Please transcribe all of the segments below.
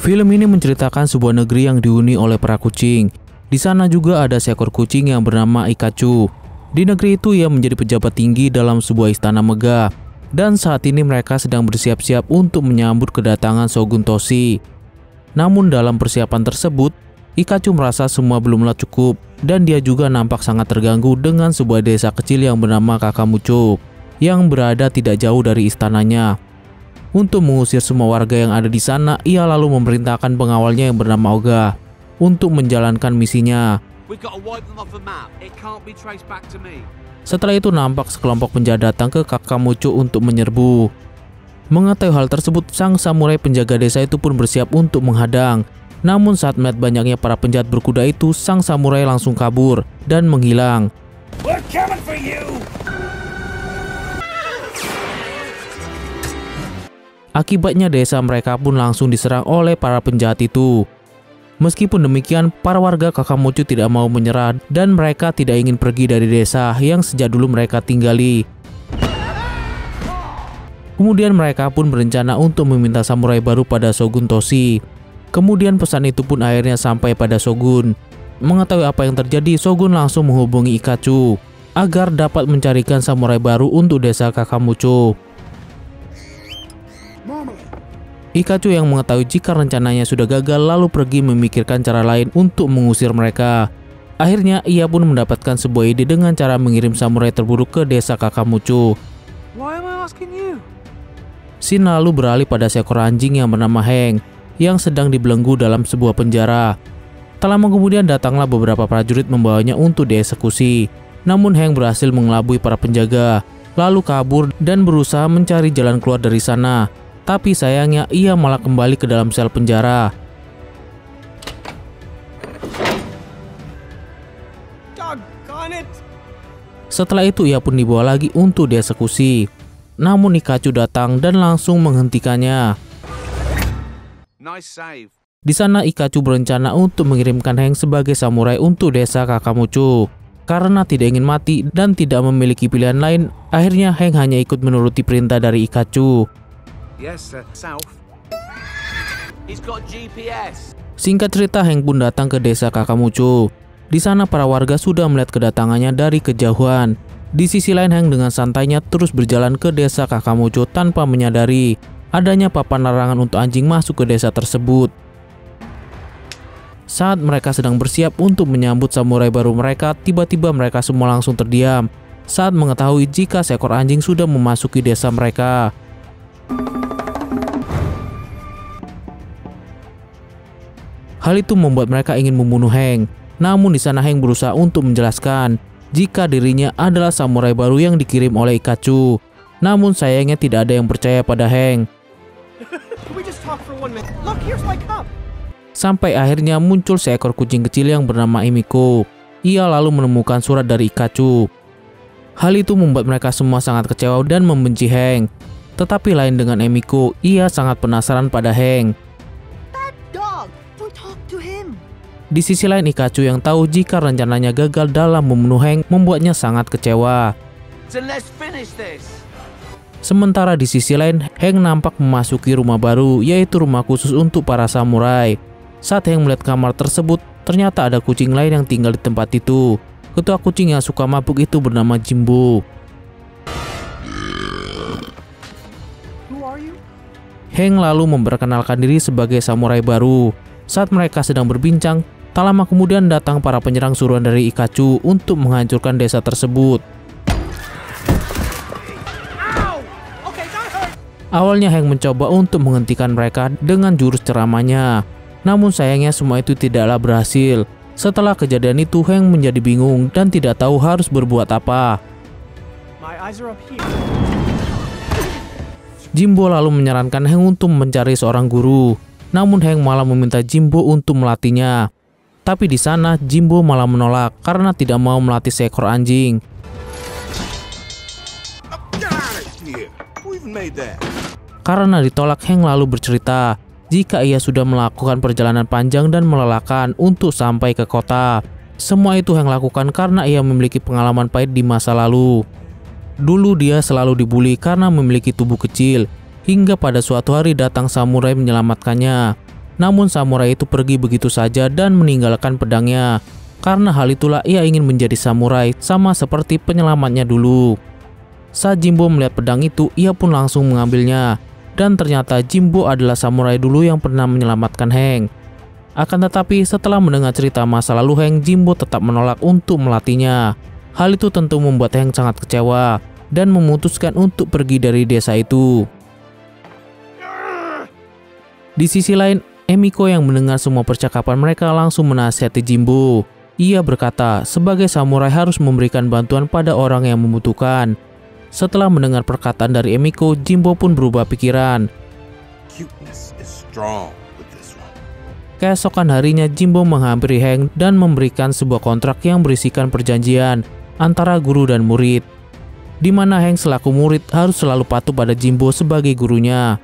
Film ini menceritakan sebuah negeri yang dihuni oleh para kucing. Di sana juga ada seekor kucing yang bernama Ikachu. Di negeri itu ia menjadi pejabat tinggi dalam sebuah istana megah. Dan saat ini mereka sedang bersiap-siap untuk menyambut kedatangan Shogun Toshi. Namun dalam persiapan tersebut, Ikachu merasa semua belumlah cukup dan dia juga nampak sangat terganggu dengan sebuah desa kecil yang bernama Kakamucho yang berada tidak jauh dari istananya. Untuk mengusir semua warga yang ada di sana, ia lalu memerintahkan pengawalnya yang bernama Oga untuk menjalankan misinya. Setelah itu nampak sekelompok penjahat datang ke Kakamucho untuk menyerbu. Mengetahui hal tersebut, sang samurai penjaga desa itu pun bersiap untuk menghadang. Namun saat melihat banyaknya para penjahat berkuda itu, sang samurai langsung kabur dan menghilang. Akibatnya desa mereka pun langsung diserang oleh para penjahat itu. Meskipun demikian, para warga Kakamucho tidak mau menyerah dan mereka tidak ingin pergi dari desa yang sejak dulu mereka tinggali. Kemudian mereka pun berencana untuk meminta samurai baru pada Shogun Toshi. Kemudian pesan itu pun akhirnya sampai pada Shogun. Mengetahui apa yang terjadi, Shogun langsung menghubungi Ikachu agar dapat mencarikan samurai baru untuk desa Kakamucho. Ikachu yang mengetahui jika rencananya sudah gagal lalu pergi memikirkan cara lain untuk mengusir mereka. Akhirnya ia pun mendapatkan sebuah ide dengan cara mengirim samurai terburuk ke desa Kakamucho. Scene lalu beralih pada seekor anjing yang bernama Heng yang sedang dibelenggu dalam sebuah penjara. Tak lama kemudian datanglah beberapa prajurit membawanya untuk dieksekusi. Namun Heng berhasil mengelabui para penjaga, lalu kabur dan berusaha mencari jalan keluar dari sana. Tapi sayangnya ia malah kembali ke dalam sel penjara. Setelah itu ia pun dibawa lagi untuk dieksekusi. Namun Ikachu datang dan langsung menghentikannya. Di sana Ikachu berencana untuk mengirimkan Heng sebagai samurai untuk desa Kakamucho. Karena tidak ingin mati dan tidak memiliki pilihan lain, akhirnya Heng hanya ikut menuruti perintah dari Ikachu. Singkat cerita, Heng pun datang ke desa Kakamucho. Di sana para warga sudah melihat kedatangannya dari kejauhan. Di sisi lain, Heng dengan santainya terus berjalan ke desa Kakamucho tanpa menyadari adanya papan larangan untuk anjing masuk ke desa tersebut. Saat mereka sedang bersiap untuk menyambut samurai baru mereka, tiba-tiba mereka semua langsung terdiam saat mengetahui jika seekor anjing sudah memasuki desa mereka. Hal itu membuat mereka ingin membunuh Heng. Namun di sana Heng berusaha untuk menjelaskan jika dirinya adalah samurai baru yang dikirim oleh Ikachu. Namun sayangnya tidak ada yang percaya pada Heng. Sampai akhirnya muncul seekor kucing kecil yang bernama Emiko. Ia lalu menemukan surat dari Ikachu. Hal itu membuat mereka semua sangat kecewa dan membenci Heng. Tetapi lain dengan Emiko, ia sangat penasaran pada Heng. Di sisi lain, Ikachu yang tahu jika rencananya gagal dalam membunuh Heng membuatnya sangat kecewa. Sementara di sisi lain, Heng nampak memasuki rumah baru, yaitu rumah khusus untuk para samurai. Saat Heng melihat kamar tersebut, ternyata ada kucing lain yang tinggal di tempat itu. Ketua kucing yang suka mabuk itu bernama Jimbo. Heng lalu memperkenalkan diri sebagai samurai baru. Saat mereka sedang berbincang, tak lama kemudian datang para penyerang suruhan dari Ikachu untuk menghancurkan desa tersebut. Awalnya Heng mencoba untuk menghentikan mereka dengan jurus ceramahnya. Namun sayangnya semua itu tidaklah berhasil. Setelah kejadian itu, Heng menjadi bingung dan tidak tahu harus berbuat apa. Jimbo lalu menyarankan Heng untuk mencari seorang guru. Namun Heng malah meminta Jimbo untuk melatihnya. Tapi di sana Jimbo malah menolak karena tidak mau melatih seekor anjing. Karena ditolak, Heng lalu bercerita jika ia sudah melakukan perjalanan panjang dan melelahkan untuk sampai ke kota. Semua itu Heng lakukan karena ia memiliki pengalaman pahit di masa lalu. Dulu dia selalu dibully karena memiliki tubuh kecil, hingga pada suatu hari datang samurai menyelamatkannya. Namun samurai itu pergi begitu saja dan meninggalkan pedangnya. Karena hal itulah ia ingin menjadi samurai sama seperti penyelamatnya dulu. Saat Jimbo melihat pedang itu, ia pun langsung mengambilnya. Dan ternyata Jimbo adalah samurai dulu yang pernah menyelamatkan Hank. Akan tetapi setelah mendengar cerita masa lalu Hank, Jimbo tetap menolak untuk melatihnya. Hal itu tentu membuat Hank sangat kecewa dan memutuskan untuk pergi dari desa itu. Di sisi lain, Emiko yang mendengar semua percakapan mereka langsung menasihati Jimbo. Ia berkata, sebagai samurai harus memberikan bantuan pada orang yang membutuhkan. Setelah mendengar perkataan dari Emiko, Jimbo pun berubah pikiran. Keesokan harinya, Jimbo menghampiri Hank dan memberikan sebuah kontrak yang berisikan perjanjian antara guru dan murid, di mana Hank selaku murid harus selalu patuh pada Jimbo sebagai gurunya.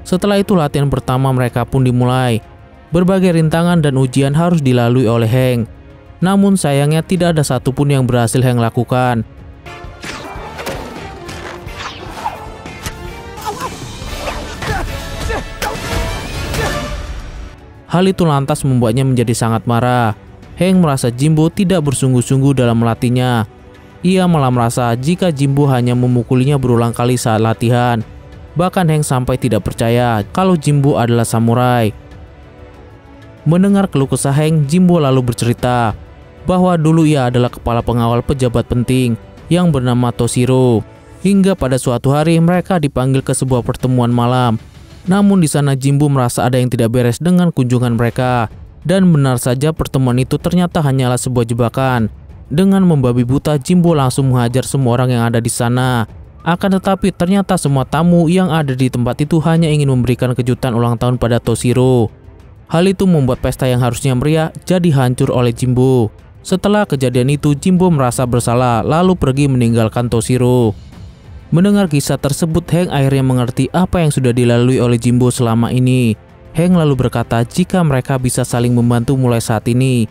Setelah itu latihan pertama mereka pun dimulai. Berbagai rintangan dan ujian harus dilalui oleh Hank. Namun sayangnya tidak ada satupun yang berhasil Hank lakukan. Hal itu lantas membuatnya menjadi sangat marah. Hank merasa Jimbo tidak bersungguh-sungguh dalam melatihnya. Ia malah merasa jika Jimbo hanya memukulinya berulang kali saat latihan. Bahkan Hank sampai tidak percaya kalau Jimbo adalah samurai. Mendengar keluh kesah Hank, Jimbo lalu bercerita bahwa dulu ia adalah kepala pengawal pejabat penting yang bernama Toshiro. Hingga pada suatu hari mereka dipanggil ke sebuah pertemuan malam. Namun di sana Jimbo merasa ada yang tidak beres dengan kunjungan mereka. Dan benar saja pertemuan itu ternyata hanyalah sebuah jebakan. Dengan membabi buta, Jimbo langsung menghajar semua orang yang ada di sana. Akan tetapi ternyata semua tamu yang ada di tempat itu hanya ingin memberikan kejutan ulang tahun pada Toshiro. Hal itu membuat pesta yang harusnya meriah jadi hancur oleh Jimbo. Setelah kejadian itu, Jimbo merasa bersalah lalu pergi meninggalkan Toshiro. Mendengar kisah tersebut, Hank akhirnya mengerti apa yang sudah dilalui oleh Jimbo selama ini. Hank lalu berkata jika mereka bisa saling membantu mulai saat ini.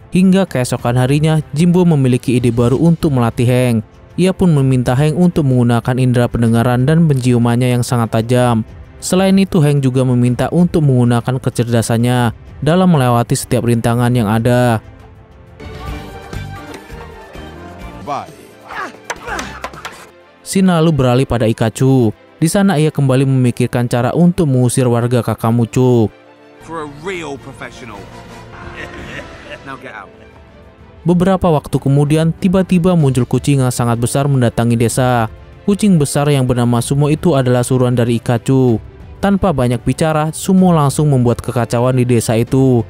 Hingga keesokan harinya, Jimbo memiliki ide baru untuk melatih Hank. Ia pun meminta Hank untuk menggunakan indera pendengaran dan penciumannya yang sangat tajam. Selain itu, Hank juga meminta untuk menggunakan kecerdasannya dalam melewati setiap rintangan yang ada. Scene lalu beralih pada Ikachu. Di sana ia kembali memikirkan cara untuk mengusir warga Kakamucho. Beberapa waktu kemudian, tiba-tiba muncul kucing yang sangat besar mendatangi desa. Kucing besar yang bernama Sumo itu adalah suruhan dari Ikachu. Tanpa banyak bicara, Sumo langsung membuat kekacauan di desa itu.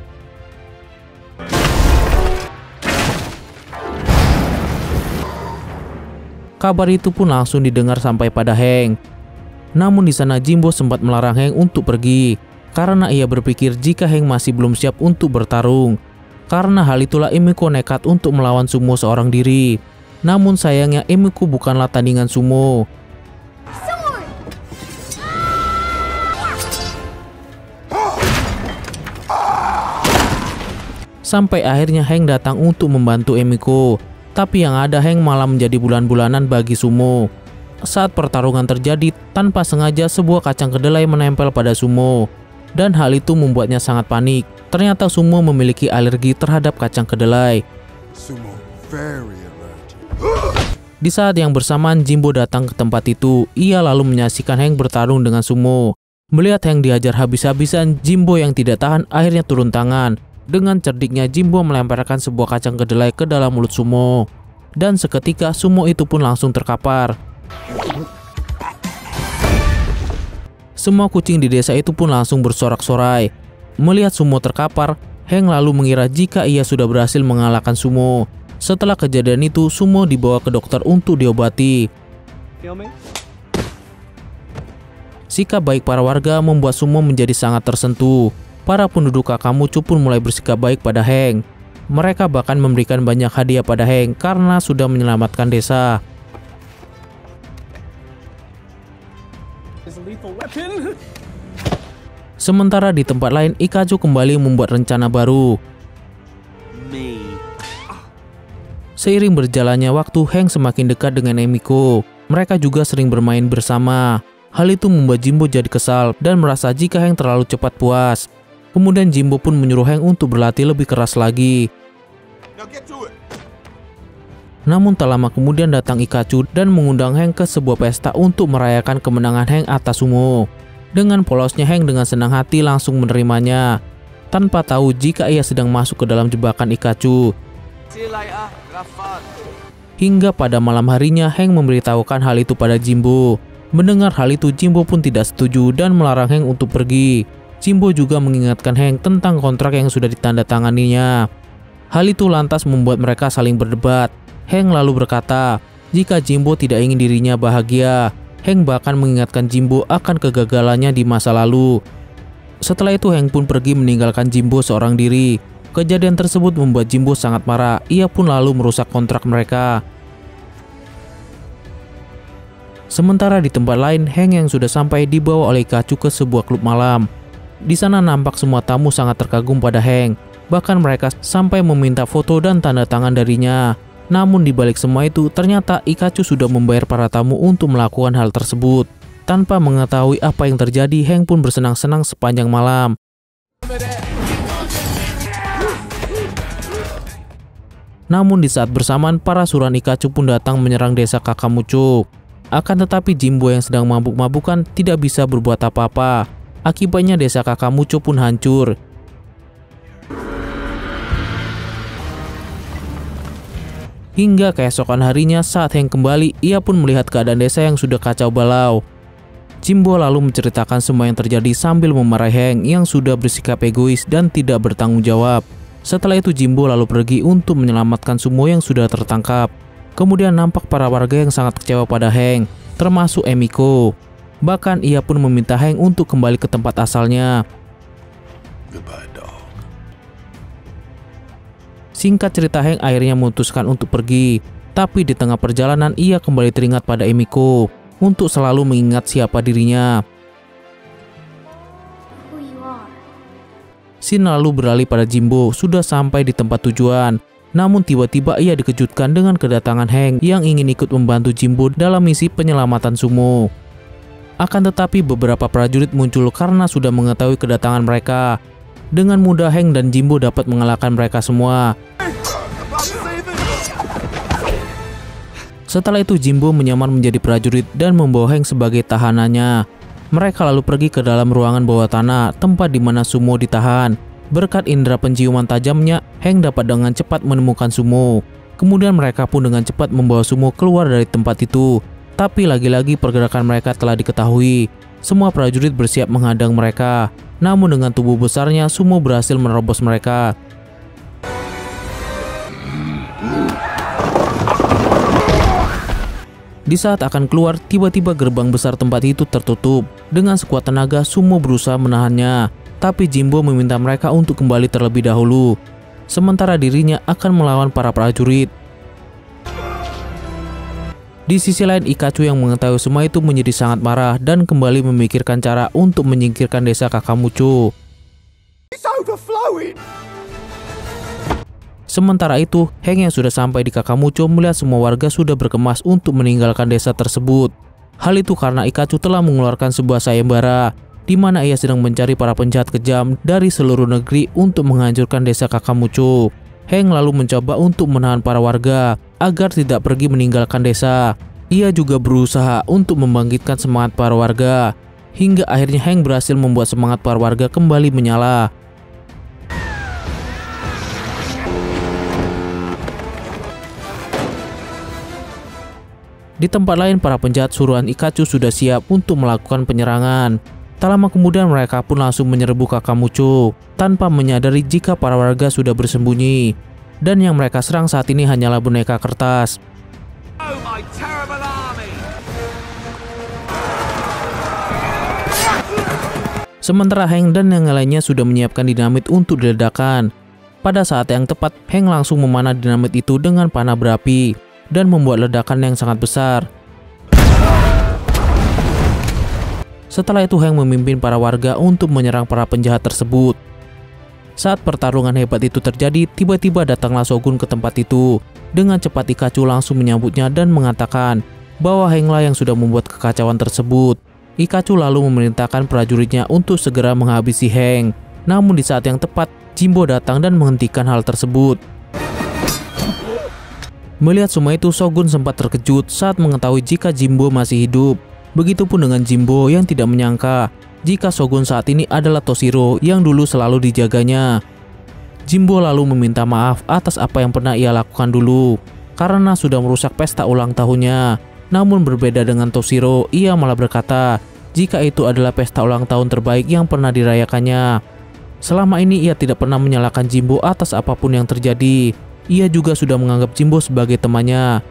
Kabar itu pun langsung didengar sampai pada Hank. Namun di sana Jimbo sempat melarang Hank untuk pergi karena ia berpikir jika Hank masih belum siap untuk bertarung. Karena hal itulah Emiko nekat untuk melawan Sumo seorang diri. Namun sayangnya Emiko bukanlah tandingan Sumo. Sampai akhirnya Hank datang untuk membantu Emiko. Tapi yang ada Hank malah menjadi bulan-bulanan bagi Sumo. Saat pertarungan terjadi, tanpa sengaja sebuah kacang kedelai menempel pada Sumo. Dan hal itu membuatnya sangat panik. Ternyata Sumo memiliki alergi terhadap kacang kedelai. Di saat yang bersamaan Jimbo datang ke tempat itu. Ia lalu menyaksikan Hank bertarung dengan Sumo. Melihat Hank dihajar habis-habisan, Jimbo yang tidak tahan akhirnya turun tangan. Dengan cerdiknya Jimbo melemparkan sebuah kacang kedelai ke dalam mulut Sumo. Dan seketika Sumo itu pun langsung terkapar. Semua kucing di desa itu pun langsung bersorak-sorai. Melihat Sumo terkapar, Hank lalu mengira jika ia sudah berhasil mengalahkan Sumo. Setelah kejadian itu, Sumo dibawa ke dokter untuk diobati. Sikap baik para warga membuat Sumo menjadi sangat tersentuh. Para penduduk Kakamucho pun mulai bersikap baik pada Hank. Mereka bahkan memberikan banyak hadiah pada Hank karena sudah menyelamatkan desa. Sementara di tempat lain, Ikachu kembali membuat rencana baru. Seiring berjalannya waktu, Hank semakin dekat dengan Emiko. mereka juga sering bermain bersama. Hal itu membuat Jimbo jadi kesal dan merasa jika Hank terlalu cepat puas. Kemudian Jimbo pun menyuruh Hank untuk berlatih lebih keras lagi. Namun tak lama kemudian datang Ikachu dan mengundang Hank ke sebuah pesta untuk merayakan kemenangan Hank atas sumo. Dengan polosnya Hank dengan senang hati langsung menerimanya, tanpa tahu jika ia sedang masuk ke dalam jebakan Ikachu. Hingga pada malam harinya Hank memberitahukan hal itu pada Jimbo. Mendengar hal itu Jimbo pun tidak setuju dan melarang Hank untuk pergi. Jimbo juga mengingatkan Hank tentang kontrak yang sudah ditandatanganinya. Hal itu lantas membuat mereka saling berdebat. Hank lalu berkata, jika Jimbo tidak ingin dirinya bahagia, Hank bahkan mengingatkan Jimbo akan kegagalannya di masa lalu. Setelah itu Hank pun pergi meninggalkan Jimbo seorang diri. Kejadian tersebut membuat Jimbo sangat marah. Ia pun lalu merusak kontrak mereka. Sementara di tempat lain, Hank yang sudah sampai dibawa oleh Ikachu ke sebuah klub malam. Di sana nampak semua tamu sangat terkagum pada Hank. Bahkan mereka sampai meminta foto dan tanda tangan darinya. Namun di balik semua itu, ternyata Ikachu sudah membayar para tamu untuk melakukan hal tersebut. Tanpa mengetahui apa yang terjadi, Hank pun bersenang-senang sepanjang malam. Namun di saat bersamaan, para suruhan Ikachu pun datang menyerang desa Kakamucho. Akan tetapi Jimbo yang sedang mabuk-mabukan tidak bisa berbuat apa-apa. Akibatnya desa Kakamucho pun hancur. Hingga keesokan harinya saat Hank kembali, ia pun melihat keadaan desa yang sudah kacau balau. Jimbo lalu menceritakan semua yang terjadi sambil memarahi Hank yang sudah bersikap egois dan tidak bertanggung jawab. Setelah itu Jimbo lalu pergi untuk menyelamatkan sumo yang sudah tertangkap. Kemudian nampak para warga yang sangat kecewa pada Hank, termasuk Emiko. Bahkan ia pun meminta Hank untuk kembali ke tempat asalnya. Singkat cerita, Hank akhirnya memutuskan untuk pergi. Tapi di tengah perjalanan ia kembali teringat pada Emiko untuk selalu mengingat siapa dirinya. Scene lalu beralih pada Jimbo sudah sampai di tempat tujuan. Namun tiba-tiba ia dikejutkan dengan kedatangan Hank yang ingin ikut membantu Jimbo dalam misi penyelamatan sumo. Akan tetapi beberapa prajurit muncul karena sudah mengetahui kedatangan mereka. Dengan mudah Hank dan Jimbo dapat mengalahkan mereka semua. Setelah itu Jimbo menyamar menjadi prajurit dan membawa Hank sebagai tahanannya. Mereka lalu pergi ke dalam ruangan bawah tanah tempat di mana sumo ditahan. Berkat indera penciuman tajamnya, Hank dapat dengan cepat menemukan sumo. Kemudian mereka pun dengan cepat membawa sumo keluar dari tempat itu. Tapi lagi-lagi pergerakan mereka telah diketahui. Semua prajurit bersiap menghadang mereka. Namun dengan tubuh besarnya, sumo berhasil menerobos mereka. Di saat akan keluar, tiba-tiba gerbang besar tempat itu tertutup. Dengan sekuat tenaga, sumo berusaha menahannya. Tapi Jimbo meminta mereka untuk kembali terlebih dahulu. Sementara dirinya akan melawan para prajurit. Di sisi lain, Ikachu yang mengetahui semua itu menjadi sangat marah dan kembali memikirkan cara untuk menyingkirkan desa Kakamucho. Sementara itu, Hank yang sudah sampai di Kakamucho melihat semua warga sudah berkemas untuk meninggalkan desa tersebut. Hal itu karena Ikachu telah mengeluarkan sebuah sayembara, di mana ia sedang mencari para penjahat kejam dari seluruh negeri untuk menghancurkan desa Kakamucho. Hank lalu mencoba untuk menahan para warga agar tidak pergi meninggalkan desa. Ia juga berusaha untuk membangkitkan semangat para warga. Hingga akhirnya Hank berhasil membuat semangat para warga kembali menyala. Di tempat lain, para penjahat suruhan Ikachu sudah siap untuk melakukan penyerangan. Tak lama kemudian mereka pun langsung menyerbu Kakamucho tanpa menyadari jika para warga sudah bersembunyi. Dan yang mereka serang saat ini hanyalah boneka kertas. Sementara Hank dan yang lainnya sudah menyiapkan dinamit untuk diledakkan. Pada saat yang tepat, Hank langsung memanah dinamit itu dengan panah berapi dan membuat ledakan yang sangat besar. Setelah itu Hank memimpin para warga untuk menyerang para penjahat tersebut. Saat pertarungan hebat itu terjadi, tiba-tiba datanglah Shogun ke tempat itu. Dengan cepat Ikachu langsung menyambutnya dan mengatakan bahwa Henglah yang sudah membuat kekacauan tersebut. Ikachu lalu memerintahkan prajuritnya untuk segera menghabisi Heng. Namun di saat yang tepat, Jimbo datang dan menghentikan hal tersebut. Melihat semua itu, Shogun sempat terkejut saat mengetahui jika Jimbo masih hidup. Begitupun dengan Jimbo yang tidak menyangka jika Shogun saat ini adalah Toshiro yang dulu selalu dijaganya. Jimbo lalu meminta maaf atas apa yang pernah ia lakukan dulu karena sudah merusak pesta ulang tahunnya. Namun berbeda dengan Toshiro, ia malah berkata jika itu adalah pesta ulang tahun terbaik yang pernah dirayakannya. Selama ini ia tidak pernah menyalahkan Jimbo atas apapun yang terjadi. Ia juga sudah menganggap Jimbo sebagai temannya.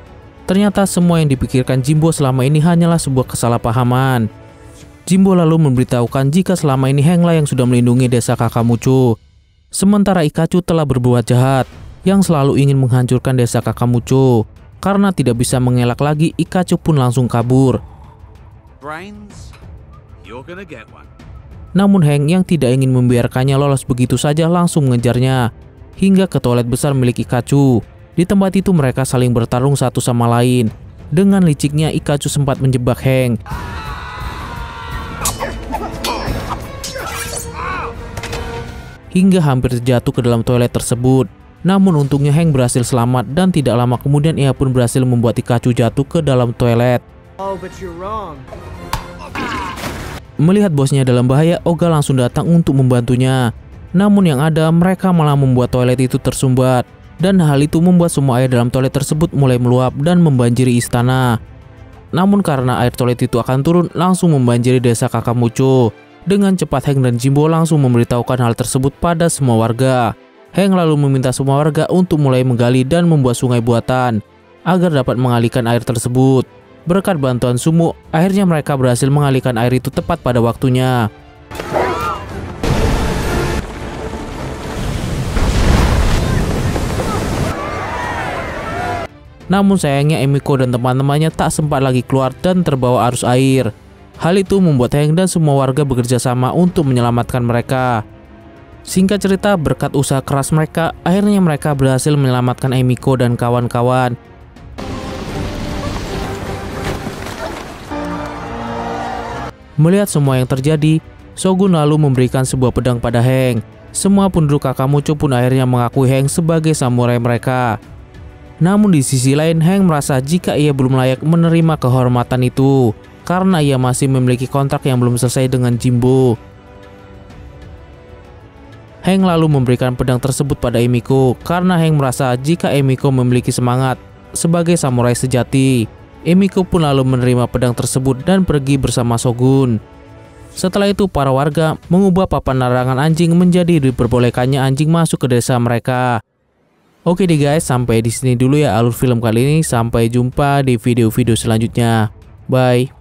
Ternyata semua yang dipikirkan Jimbo selama ini hanyalah sebuah kesalahpahaman. Jimbo lalu memberitahukan jika selama ini Henglah yang sudah melindungi desa Kakamucho. Sementara Ikachu telah berbuat jahat yang selalu ingin menghancurkan desa Kakamucho. Karena tidak bisa mengelak lagi, Ikachu pun langsung kabur. Namun Heng yang tidak ingin membiarkannya lolos begitu saja langsung mengejarnya hingga ke toilet besar milik Ikachu. Di tempat itu mereka saling bertarung satu sama lain. Dengan liciknya Ikachu sempat menjebak Heng. Hingga hampir terjatuh ke dalam toilet tersebut. Namun untungnya Heng berhasil selamat dan tidak lama kemudian ia pun berhasil membuat Ikachu jatuh ke dalam toilet. Melihat bosnya dalam bahaya, Oga langsung datang untuk membantunya. Namun yang ada mereka malah membuat toilet itu tersumbat. Dan hal itu membuat semua air dalam toilet tersebut mulai meluap dan membanjiri istana. Namun karena air toilet itu akan turun langsung membanjiri desa Kakamucho. Dengan cepat Heng dan Jimbo langsung memberitahukan hal tersebut pada semua warga. Heng lalu meminta semua warga untuk mulai menggali dan membuat sungai buatan agar dapat mengalihkan air tersebut. Berkat bantuan Sumo, akhirnya mereka berhasil mengalihkan air itu tepat pada waktunya. Namun sayangnya Emiko dan teman-temannya tak sempat lagi keluar dan terbawa arus air. Hal itu membuat Heng dan semua warga bekerja sama untuk menyelamatkan mereka. Singkat cerita, berkat usaha keras mereka, akhirnya mereka berhasil menyelamatkan Emiko dan kawan-kawan. Melihat semua yang terjadi, Shogun lalu memberikan sebuah pedang pada Heng. Semua penduduk Kakamucho pun akhirnya mengakui Heng sebagai samurai mereka. Namun di sisi lain, Heng merasa jika ia belum layak menerima kehormatan itu karena ia masih memiliki kontrak yang belum selesai dengan Jimbo. Heng lalu memberikan pedang tersebut pada Emiko karena Heng merasa jika Emiko memiliki semangat sebagai samurai sejati. Emiko pun lalu menerima pedang tersebut dan pergi bersama Shogun. Setelah itu para warga mengubah papan larangan anjing menjadi diperbolehkannya anjing masuk ke desa mereka. Oke deh guys, sampai di sini dulu ya alur film kali ini. Sampai jumpa di video-video selanjutnya. Bye.